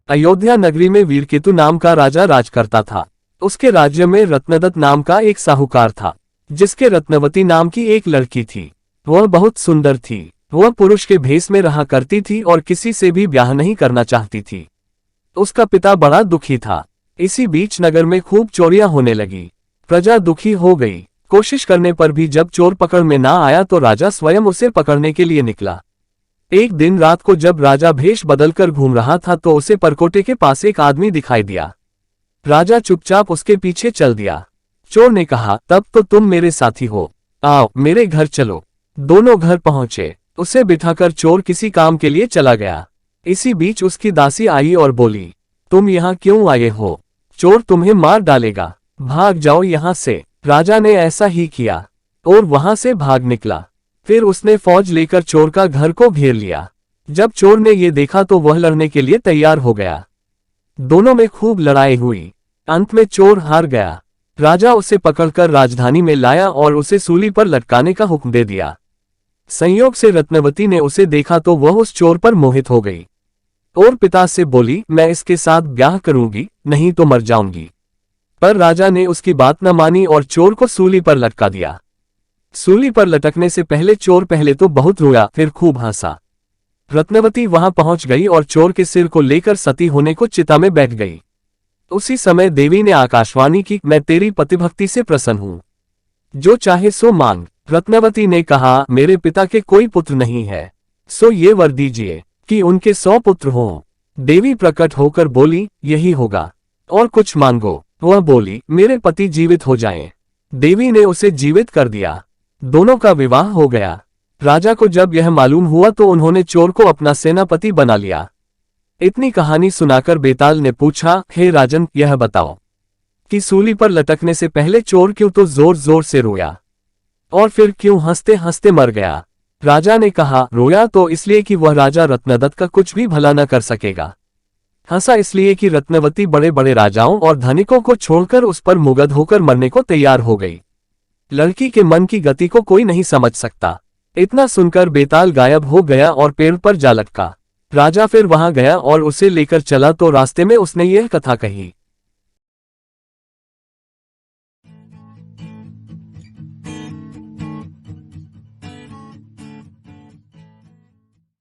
अयोध्या नगरी में वीरकेतु नाम का राजा राज करता था। उसके राज्य में रत्नदत्त नाम का एक साहूकार था, जिसके रत्नवती नाम की एक लड़की थी। वह बहुत सुंदर थी। वह पुरुष के भेष में रहा करती थी और किसी से भी ब्याह नहीं करना चाहती थी। उसका पिता बड़ा दुखी था। इसी बीच नगर में खूब चोरियां होने लगी। प्रजा दुखी हो गई। कोशिश करने पर भी जब चोर पकड़ में ना आया तो राजा स्वयं उसे पकड़ने के लिए निकला। एक दिन रात को जब राजा भेष बदलकर घूम रहा था तो उसे परकोटे के पास एक आदमी दिखाई दिया। राजा चुपचाप उसके पीछे चल दिया। चोर ने कहा, तब तो तुम मेरे साथी हो, आओ मेरे घर चलो। दोनों घर पहुंचे। उसे बिठाकर चोर किसी काम के लिए चला गया। इसी बीच उसकी दासी आई और बोली, तुम यहाँ क्यों आए हो? चोर तुम्हें मार डालेगा, भाग जाओ यहाँ से। राजा ने ऐसा ही किया और वहां से भाग निकला। फिर उसने फौज लेकर चोर का घर को घेर लिया। जब चोर ने ये देखा तो वह लड़ने के लिए तैयार हो गया। दोनों में खूब लड़ाई हुई। अंत में चोर हार गया। राजा उसे पकड़कर राजधानी में लाया और उसे सूली पर लटकाने का हुक्म दे दिया। संयोग से रत्नवती ने उसे देखा तो वह उस चोर पर मोहित हो गई और पिता से बोली, मैं इसके साथ ब्याह करूंगी, नहीं तो मर जाऊंगी। पर राजा ने उसकी बात न मानी और चोर को सूली पर लटका दिया। सूली पर लटकने से पहले चोर पहले तो बहुत रोया, फिर खूब हंसा। रत्नवती वहां पहुंच गई और चोर के सिर को लेकर सती होने को चिता में बैठ गई। उसी समय देवी ने आकाशवाणी की, मैं तेरी पतिभक्ति से प्रसन्न हूं, जो चाहे सो मांग। रत्नवती ने कहा, मेरे पिता के कोई पुत्र नहीं है, सो ये वर दीजिए कि उनके 100 पुत्र हों। देवी प्रकट होकर बोली, यही होगा, और कुछ मांगो। वह बोली, मेरे पति जीवित हो जाएं। देवी ने उसे जीवित कर दिया। दोनों का विवाह हो गया। राजा को जब यह मालूम हुआ तो उन्होंने चोर को अपना सेनापति बना लिया। इतनी कहानी सुनाकर बेताल ने पूछा, हे राजन, यह बताओ कि सूली पर लटकने से पहले चोर क्यों तो जोर जोर से रोया और फिर क्यों हंसते हंसते मर गया? राजा ने कहा, रोया तो इसलिए कि वह राजा रत्नदत्त का कुछ भी भला न कर सकेगा। हंसा इसलिए कि रत्नवती बड़े बड़े राजाओं और धनिकों को छोड़कर उस पर मुग्ध होकर मरने को तैयार हो गई। लड़की के मन की गति को कोई नहीं समझ सकता। इतना सुनकर बेताल गायब हो गया और पेड़ पर जा लटका। राजा फिर वहां गया और उसे लेकर चला तो रास्ते में उसने यह कथा कही।